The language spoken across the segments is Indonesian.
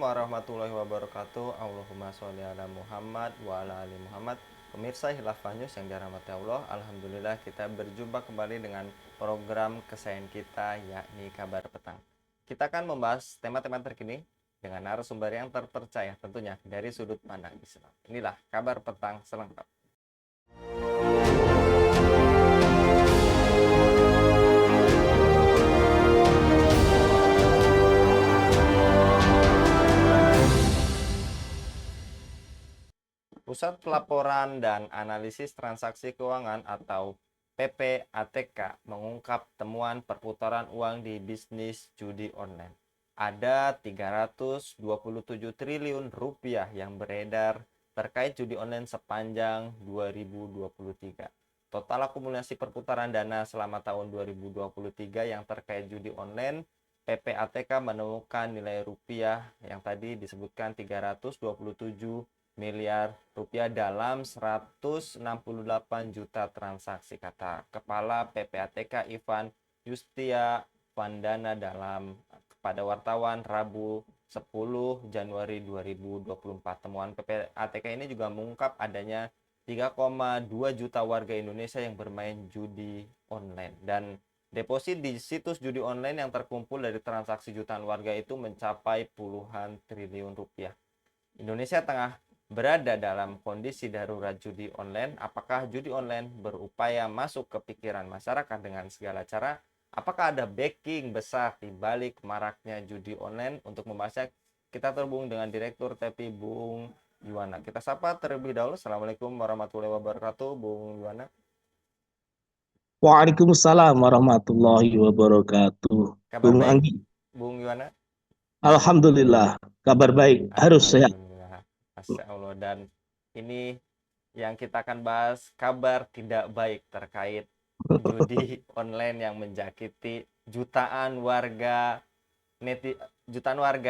warahmatullahi wabarakatuh. Allahumma sholli ala Muhammad wa ala ali Muhammad. Pemirsa Khilafah News yang dirahmati Allah, alhamdulillah kita berjumpa kembali dengan program kesayangan kita, yakni Kabar Petang. Kita akan membahas tema-tema terkini dengan narasumber yang terpercaya, tentunya dari sudut pandang Islam. Inilah Kabar Petang selengkap. Pusat Pelaporan dan Analisis Transaksi Keuangan atau PPATK mengungkap temuan perputaran uang di bisnis judi online. Ada 327 triliun rupiah yang beredar terkait judi online sepanjang 2023. Total akumulasi perputaran dana selama tahun 2023 yang terkait judi online, PPATK menemukan nilai rupiah yang tadi disebutkan 327 miliar rupiah dalam 168 juta transaksi, kata Kepala PPATK Ivan Yustia Vandana kepada wartawan Rabu 10 Januari 2024. Temuan PPATK ini juga mengungkap adanya 3,2 juta warga Indonesia yang bermain judi online, dan deposit di situs judi online yang terkumpul dari transaksi jutaan warga itu mencapai puluhan triliun rupiah. Indonesia tengah berada dalam kondisi darurat judi online. Apakah judi online berupaya masuk ke pikiran masyarakat dengan segala cara? Apakah ada backing besar di balik maraknya judi online? Untuk membahasnya, kita terhubung dengan Direktur TEPI, Bung Yuwana. Kita sapa terlebih dahulu. Assalamualaikum warahmatullahi wabarakatuh, Bung Yuwana. Waalaikumsalam warahmatullahi wabarakatuh. Kabar Bung baik, Anggi, Bung Yuwana? alhamdulillah, kabar baik, harus sehat. Alhamdulillah, Masya Allah. Dan ini yang kita akan bahas, kabar tidak baik terkait judi online yang menjakiti jutaan warga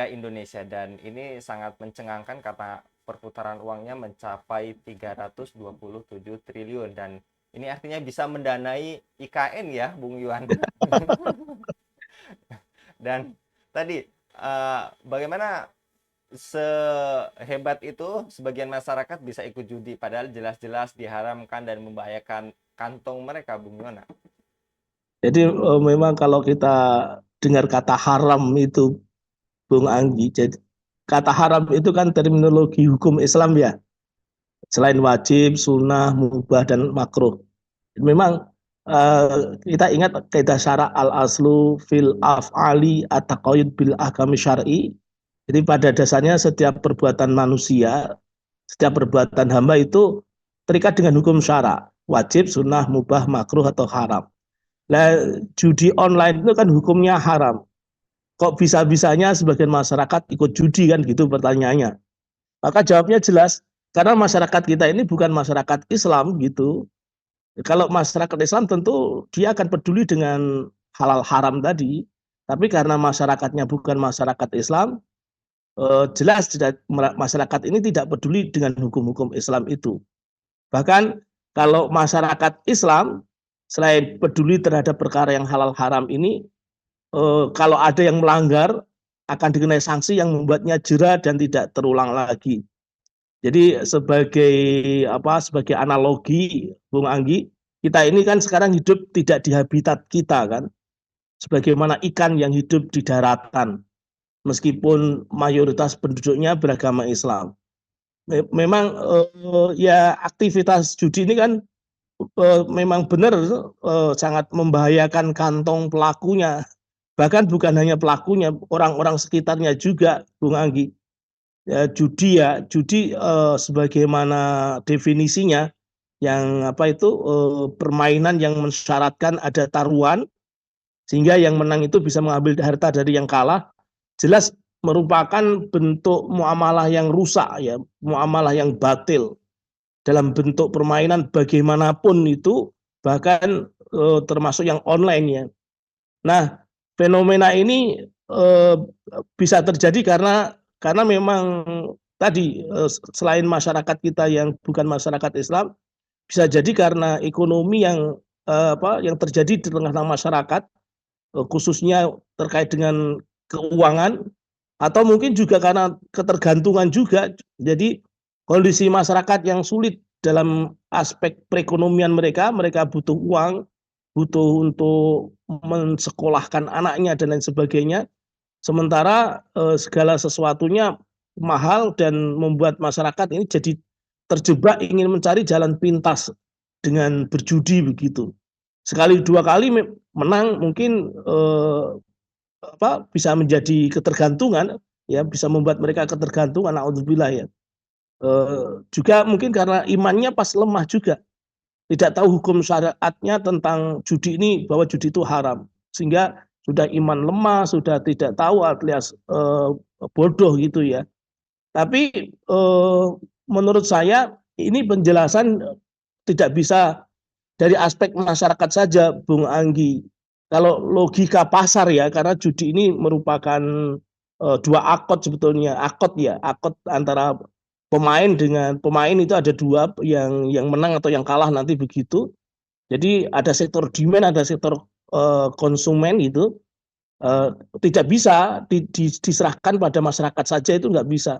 Indonesia, dan ini sangat mencengangkan. Kata perputaran uangnya mencapai 327 triliun, dan ini artinya bisa mendanai IKN ya, Bung Yuan. Dan tadi bagaimana sehebat itu sebagian masyarakat bisa ikut judi padahal jelas-jelas diharamkan dan membahayakan kantong mereka, Bung Yona? Jadi memang kalau kita dengar kata haram itu, Bung Anggi, jadi kata haram itu kan terminologi hukum Islam ya, selain wajib, sunnah, mubah, dan makruh. Memang kita ingat kaidah syara al-aslu fil af'ali at-taqayyud bil ahkami syar'i. Jadi pada dasarnya setiap perbuatan manusia, setiap perbuatan hamba itu terikat dengan hukum syara, wajib, sunnah, mubah, makruh, atau haram. Nah, judi online itu kan hukumnya haram. Kok bisa-bisanya sebagian masyarakat ikut judi, kan gitu pertanyaannya. Maka jawabnya jelas, karena masyarakat kita ini bukan masyarakat Islam gitu. Kalau masyarakat Islam tentu dia akan peduli dengan halal haram tadi. Tapi karena masyarakatnya bukan masyarakat Islam, jelas masyarakat ini tidak peduli dengan hukum-hukum Islam itu. Bahkan kalau masyarakat Islam selain peduli terhadap perkara yang halal haram ini, kalau ada yang melanggar akan dikenai sanksi yang membuatnya jera dan tidak terulang lagi. Jadi sebagai analogi, Bung Anggi, kita ini kan sekarang hidup tidak di habitat kita kan, sebagaimana ikan yang hidup di daratan, meskipun mayoritas penduduknya beragama Islam. Memang ya aktivitas judi ini kan memang benar sangat membahayakan kantong pelakunya. Bahkan bukan hanya pelakunya, orang-orang sekitarnya juga, Bung Anggi. Ya, judi sebagaimana definisinya, yang permainan yang mensyaratkan ada taruhan, sehingga yang menang itu bisa mengambil harta dari yang kalah, jelas merupakan bentuk muamalah yang rusak ya, muamalah yang batil dalam bentuk permainan bagaimanapun itu, bahkan termasuk yang online ya. Nah, fenomena ini bisa terjadi karena memang tadi selain masyarakat kita yang bukan masyarakat Islam, bisa jadi karena ekonomi yang terjadi di tengah-tengah masyarakat, khususnya terkait dengan keuangan, atau mungkin juga karena ketergantungan juga. Jadi kondisi masyarakat yang sulit dalam aspek perekonomian mereka, mereka butuh uang, butuh untuk mensekolahkan anaknya dan lain sebagainya. Sementara segala sesuatunya mahal dan membuat masyarakat ini jadi terjebak ingin mencari jalan pintas dengan berjudi begitu. Sekali dua kali menang mungkin bisa menjadi ketergantungan, ya bisa membuat mereka ketergantungan, naudzubillah ya. Juga mungkin karena imannya pas lemah juga, tidak tahu hukum syariatnya tentang judi ini, bahwa judi itu haram, sehingga sudah iman lemah, sudah tidak tahu alias bodoh gitu ya. Tapi menurut saya ini penjelasan tidak bisa dari aspek masyarakat saja, Bung Anggi. Kalau logika pasar ya, karena judi ini merupakan dua akad sebetulnya, akad antara pemain dengan pemain, itu ada dua, yang menang atau yang kalah nanti begitu. Jadi ada sektor demand, ada sektor konsumen itu. Tidak bisa diserahkan pada masyarakat saja, itu nggak bisa.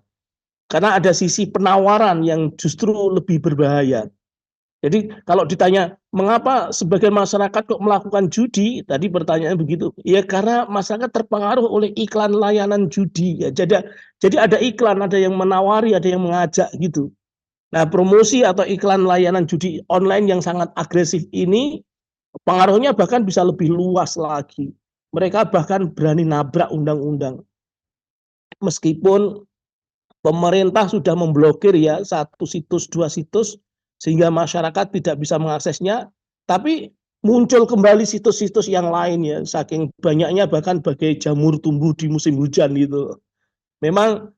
Karena ada sisi penawaran yang justru lebih berbahaya. Jadi kalau ditanya mengapa sebagian masyarakat kok melakukan judi, tadi pertanyaannya begitu. Ya karena masyarakat terpengaruh oleh iklan layanan judi. Ya, jadi ada iklan, ada yang menawari, ada yang mengajak gitu. Nah, promosi atau iklan layanan judi online yang sangat agresif ini pengaruhnya bahkan bisa lebih luas lagi. Mereka bahkan berani nabrak undang-undang. Meskipun pemerintah sudah memblokir ya satu situs, dua situs, sehingga masyarakat tidak bisa mengaksesnya, tapi muncul kembali situs-situs yang lain ya, saking banyaknya, bahkan bagai jamur tumbuh di musim hujan gitu. Memang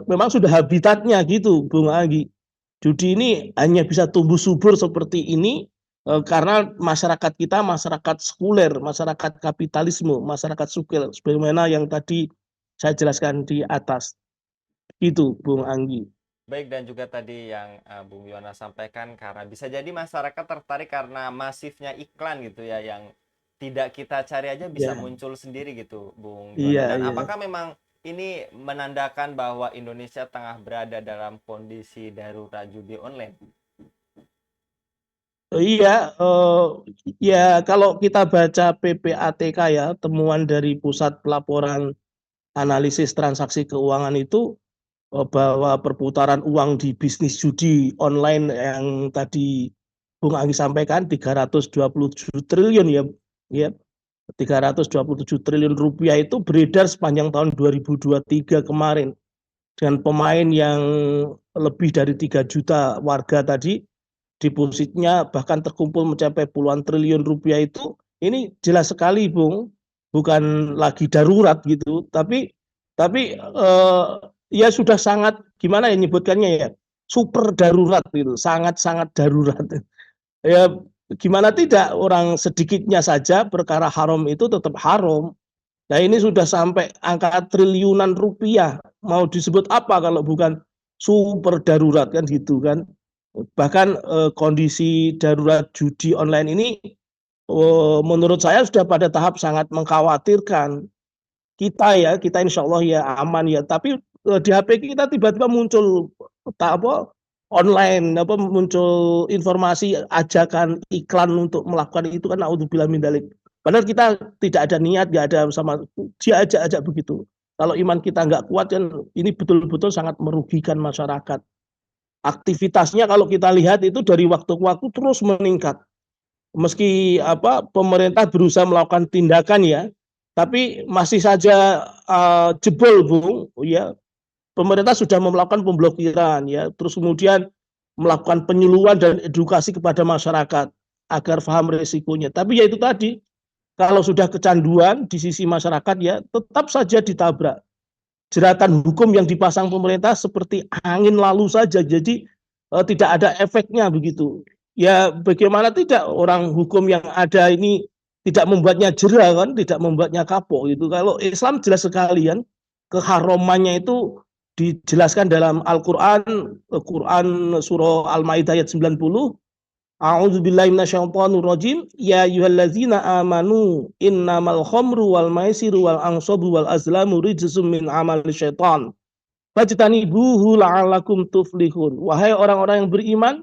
sudah habitatnya gitu, Bung Agi. Judi ini hanya bisa tumbuh subur seperti ini karena masyarakat kita masyarakat sekuler, masyarakat kapitalisme, masyarakat sekuler, sebagaimana yang tadi saya jelaskan di atas. Itu, Bung Anggi. Baik, dan juga tadi yang Bung Yona sampaikan, karena bisa jadi masyarakat tertarik karena masifnya iklan gitu ya, yang tidak kita cari aja bisa Ya, muncul sendiri gitu, Bung iya, Yona. Dan iya. apakah memang ini menandakan bahwa Indonesia tengah berada dalam kondisi darurat judi online? Iya, ya kalau kita baca PPATK ya, temuan dari Pusat Pelaporan Analisis Transaksi Keuangan itu, bahwa perputaran uang di bisnis judi online yang tadi Bung Anggi sampaikan 327 triliun ya, ya 327 triliun rupiah itu beredar sepanjang tahun 2023 kemarin, dengan pemain yang lebih dari 3 juta warga tadi, depositnya bahkan terkumpul mencapai puluhan triliun rupiah. Itu ini jelas sekali, Bung, bukan lagi darurat gitu, tapi ya sudah sangat, gimana ya nyebutkannya ya, super darurat gitu, sangat-sangat darurat. Ya gimana tidak, orang sedikitnya saja perkara haram itu tetap haram. Nah ini sudah sampai angka triliunan rupiah, mau disebut apa kalau bukan super darurat kan gitu kan. Bahkan kondisi darurat judi online ini menurut saya sudah pada tahap sangat mengkhawatirkan. Kita insya Allah ya aman ya, tapi di HP kita tiba-tiba muncul online, muncul informasi ajakan iklan untuk melakukan itu, kan naudzubillah min dzalik. Padahal kita tidak ada niat, nggak ada sama, dia ajak-ajak begitu. Kalau iman kita nggak kuat kan, ini betul-betul sangat merugikan masyarakat. Aktivitasnya kalau kita lihat itu dari waktu ke waktu terus meningkat. Meski pemerintah berusaha melakukan tindakan ya, tapi masih saja jebol, Bung. Ya, pemerintah sudah melakukan pemblokiran ya, terus kemudian melakukan penyuluhan dan edukasi kepada masyarakat agar paham risikonya. Tapi ya itu tadi, kalau sudah kecanduan di sisi masyarakat ya tetap saja ditabrak. Jeratan hukum yang dipasang pemerintah seperti angin lalu saja, jadi tidak ada efeknya begitu. Ya bagaimana tidak, orang hukum yang ada ini tidak membuatnya jera kan, tidak membuatnya kapok gitu. Kalau Islam jelas sekali kan, keharamannya itu dijelaskan dalam Al-Quran, Quran surah Al-Maidah ayat 90, A'udzubillahi minasyaitonirrajim. Ya ayyuhallazina amanu innamal khamru wal maisiru wal ansabu wal azlamu rijsum min amali syaitan. Fajtanibuhu la'allakum tuflihun. Wahai orang-orang yang beriman,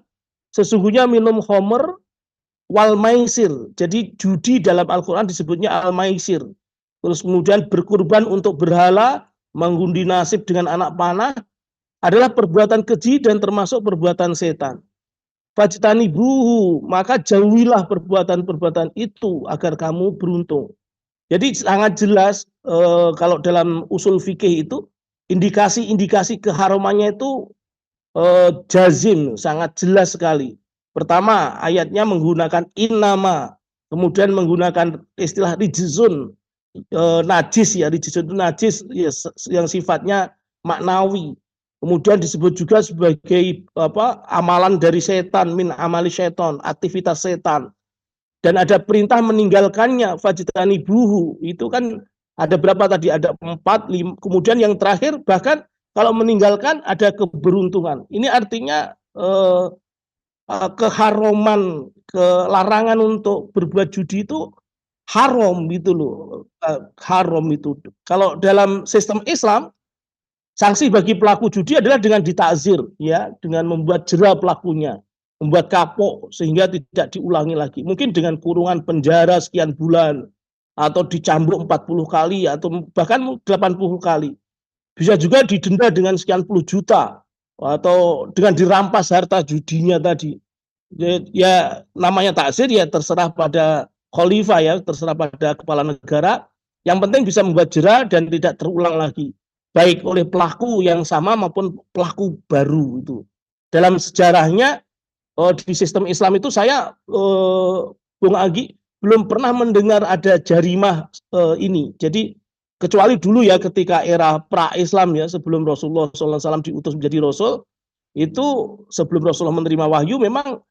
sesungguhnya minum khamr wal maisir. Jadi judi dalam Al-Qur'an disebutnya al-maisir. Terus kemudian berkurban untuk berhala, mengundi nasib dengan anak panah adalah perbuatan keji dan termasuk perbuatan setan. Fajtanibuhu, maka jauhilah perbuatan-perbuatan itu agar kamu beruntung. Jadi sangat jelas kalau dalam usul fikih itu indikasi-indikasi keharamannya itu jazim, sangat jelas sekali. Pertama, ayatnya menggunakan innama, kemudian menggunakan istilah rijzun, najis ya, rijzun itu najis ya, yang sifatnya maknawi. Kemudian disebut juga sebagai amalan dari setan, min amali setan, aktivitas setan. Dan ada perintah meninggalkannya, fajtanibuhu. Itu kan ada berapa tadi? Ada 4, 5. Kemudian yang terakhir bahkan kalau meninggalkan ada keberuntungan. Ini artinya keharuman, kelarangan untuk berbuat judi itu haram gitu loh. Haram itu. Kalau dalam sistem Islam, sanksi bagi pelaku judi adalah dengan ditakzir, ya, dengan membuat jera pelakunya, membuat kapok sehingga tidak diulangi lagi. Mungkin dengan kurungan penjara sekian bulan atau dicambuk 40 kali atau bahkan 80 kali. Bisa juga didenda dengan sekian puluh juta atau dengan dirampas harta judinya tadi. Ya namanya takzir ya terserah pada khalifah ya, terserah pada kepala negara. Yang penting bisa membuat jera dan tidak terulang lagi, baik oleh pelaku yang sama maupun pelaku baru itu. Dalam sejarahnya di sistem Islam itu saya Bung Agi belum pernah mendengar ada jarimah ini. Jadi kecuali dulu ya ketika era pra-Islam ya, sebelum Rasulullah SAW diutus menjadi Rasul, itu sebelum Rasulullah menerima wahyu memang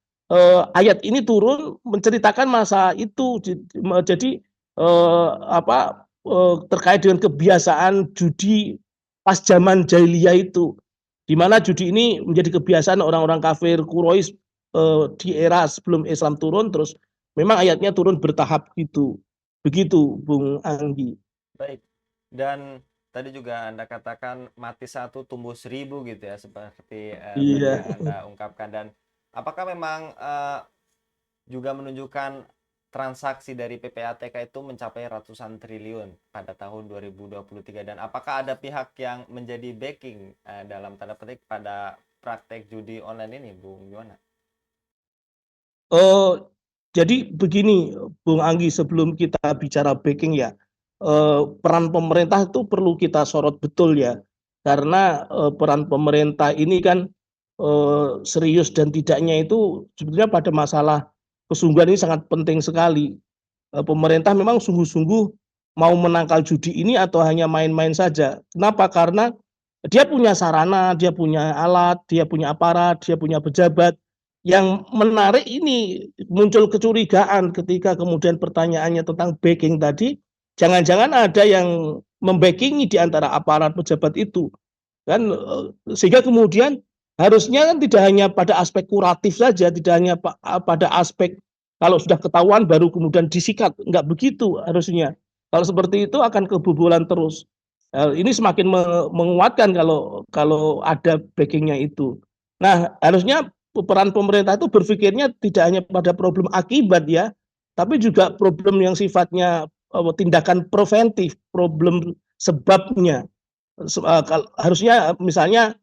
ayat ini turun menceritakan masa itu. Jadi terkait dengan kebiasaan judi pas zaman jahiliyah itu, di mana judi ini menjadi kebiasaan orang-orang kafir Quraisy di era sebelum Islam turun, terus memang ayatnya turun bertahap gitu. Begitu Bung Anggi. Baik. Dan tadi juga Anda katakan mati satu tumbuh 1000 gitu ya, seperti tadi Iya. yang Anda ungkapkan. Dan apakah memang juga menunjukkan transaksi dari PPATK itu mencapai ratusan triliun pada tahun 2023, dan apakah ada pihak yang menjadi backing dalam tanda petik pada praktek judi online ini, Bung Yuwana? Jadi begini, Bung Anggi, sebelum kita bicara backing ya, peran pemerintah itu perlu kita sorot betul ya, karena peran pemerintah ini kan serius dan tidaknya itu sebetulnya pada masalah kesungguhan ini sangat penting sekali. Pemerintah memang sungguh-sungguh mau menangkal judi ini atau hanya main-main saja. Kenapa? Karena dia punya sarana, dia punya alat, dia punya aparat, dia punya pejabat. Yang menarik ini muncul kecurigaan ketika kemudian pertanyaannya tentang backing tadi, jangan-jangan ada yang membackingi di antara aparat pejabat itu. Kan sehingga kemudian harusnya kan tidak hanya pada aspek kuratif saja, tidak hanya pada aspek kalau sudah ketahuan baru kemudian disikat, enggak begitu harusnya. Kalau seperti itu akan kebobolan terus. Ini semakin menguatkan kalau ada backingnya itu. Nah, harusnya peran pemerintah itu berpikirnya tidak hanya pada problem akibat ya, tapi juga problem yang sifatnya tindakan preventif, problem sebabnya. Harusnya misalnya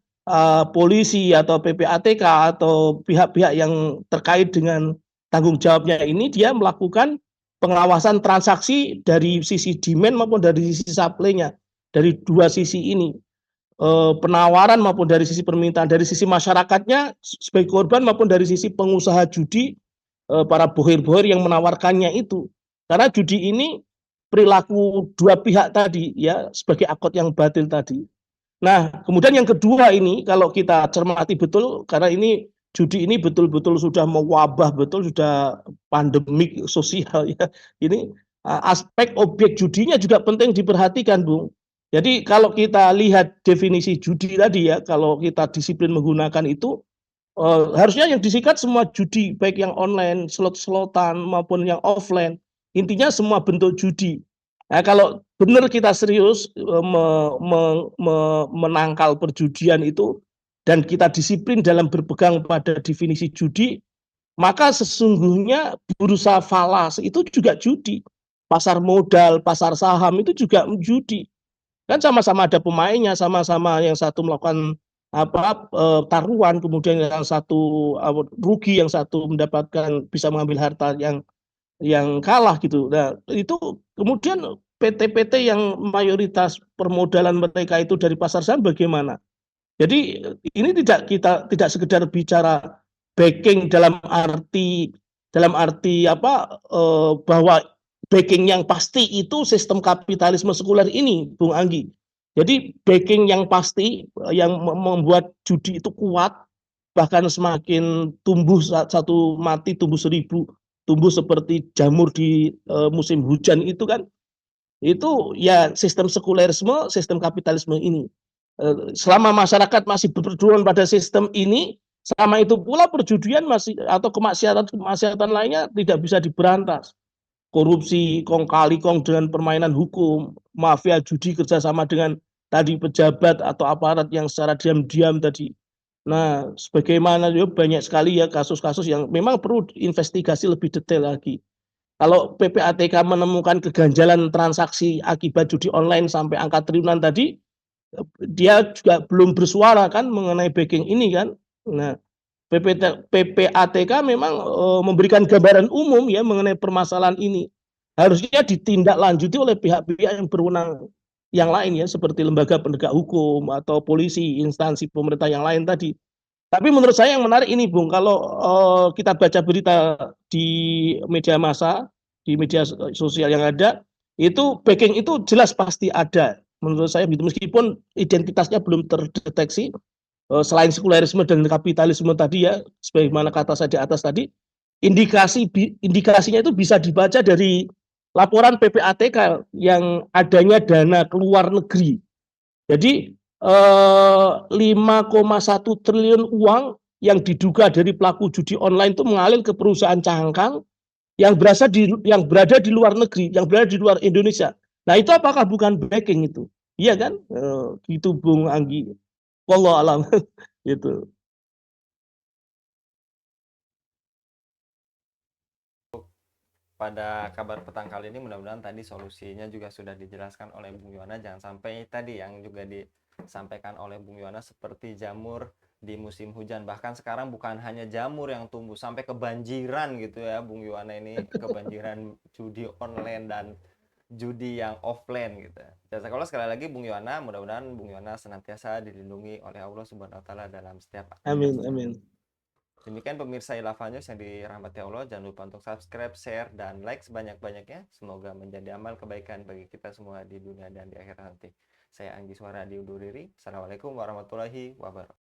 polisi atau PPATK atau pihak-pihak yang terkait dengan tanggung jawabnya ini, dia melakukan pengawasan transaksi dari sisi demand maupun dari sisi supply-nya, dari dua sisi ini, penawaran maupun dari sisi permintaan, dari sisi masyarakatnya sebagai korban maupun dari sisi pengusaha judi, para bohir-bohir yang menawarkannya itu. Karena judi ini perilaku dua pihak tadi ya, sebagai akot yang batil tadi. Nah, kemudian yang kedua ini kalau kita cermati betul, karena ini judi ini betul-betul sudah mewabah, betul sudah pandemik sosial ya. Ini aspek objek judinya juga penting diperhatikan, Bung. Jadi kalau kita lihat definisi judi tadi ya, kalau kita disiplin menggunakan itu, Harusnya yang disikat semua judi, baik yang online, slot-slotan maupun yang offline. Intinya semua bentuk judi. Nah, kalau benar kita serius menangkal perjudian itu dan kita disiplin dalam berpegang pada definisi judi, maka sesungguhnya bursa falas itu juga judi. Pasar modal, pasar saham itu juga judi. Kan sama-sama ada pemainnya, sama-sama yang satu melakukan taruhan, kemudian yang satu rugi, yang satu mendapatkan bisa mengambil harta yang kalah gitu. Nah, itu kemudian PT-PT yang mayoritas permodalan mereka itu dari pasar saham bagaimana? Jadi ini tidak sekedar bicara backing dalam arti bahwa backing yang pasti itu sistem kapitalisme sekuler ini, Bung Anggi. Jadi backing yang pasti yang membuat judi itu kuat, bahkan semakin tumbuh satu mati tumbuh 1000, tumbuh seperti jamur di musim hujan itu ya sistem sekulerisme, sistem kapitalisme ini. Selama masyarakat masih berpedoman pada sistem ini, sama itu pula perjudian masih atau kemaksiatan lainnya tidak bisa diberantas. Korupsi, kong kali kong dengan permainan hukum, mafia judi kerjasama dengan tadi pejabat atau aparat yang secara diam-diam tadi. Nah, sebagaimana ya banyak sekali ya kasus-kasus yang memang perlu investigasi lebih detail lagi. Kalau PPATK menemukan keganjalan transaksi akibat judi online sampai angka triliunan tadi, dia juga belum bersuara kan mengenai backing ini kan. Nah, PPATK memang memberikan gambaran umum ya mengenai permasalahan ini. Harusnya ditindaklanjuti oleh pihak-pihak yang berwenang yang lain ya, seperti lembaga penegak hukum atau polisi, instansi pemerintah yang lain tadi. Tapi menurut saya yang menarik ini, Bung, kalau kita baca berita di media massa, di media sosial yang ada, itu backing itu jelas pasti ada. Menurut saya, meskipun identitasnya belum terdeteksi, selain sekulerisme dan kapitalisme tadi ya, sebagaimana kata saya di atas tadi, indikasinya itu bisa dibaca dari laporan PPATK yang adanya dana keluar negeri. Jadi 5,1 triliun uang yang diduga dari pelaku judi online itu mengalir ke perusahaan cangkang yang berada di luar negeri, yang berada di luar Indonesia. Nah, itu apakah bukan backing itu? Iya kan? Gitu Bung Anggi. Wallahu alam. Gitu. Pada kabar petang kali ini mudah-mudahan tadi solusinya juga sudah dijelaskan oleh Bung Yuwana. Jangan sampai tadi yang juga disampaikan oleh Bung Yuwana seperti jamur di musim hujan. Bahkan sekarang bukan hanya jamur yang tumbuh, sampai kebanjiran gitu ya Bung Yuwana ini, kebanjiran judi online dan judi yang offline gitu. Jazakallah sekali lagi Bung Yuwana, mudah-mudahan Bung Yuwana senantiasa dilindungi oleh Allah Subhanahu wa taala dalam setiap Amin, aktivitasnya. amin. Demikian pemirsa Ilhava News yang dirahmati Allah. Jangan lupa untuk subscribe, share, dan like sebanyak-banyaknya. Semoga menjadi amal kebaikan bagi kita semua di dunia dan di akhirat nanti. Saya Anggi Suara di undur diri. Assalamualaikum warahmatullahi wabarakatuh.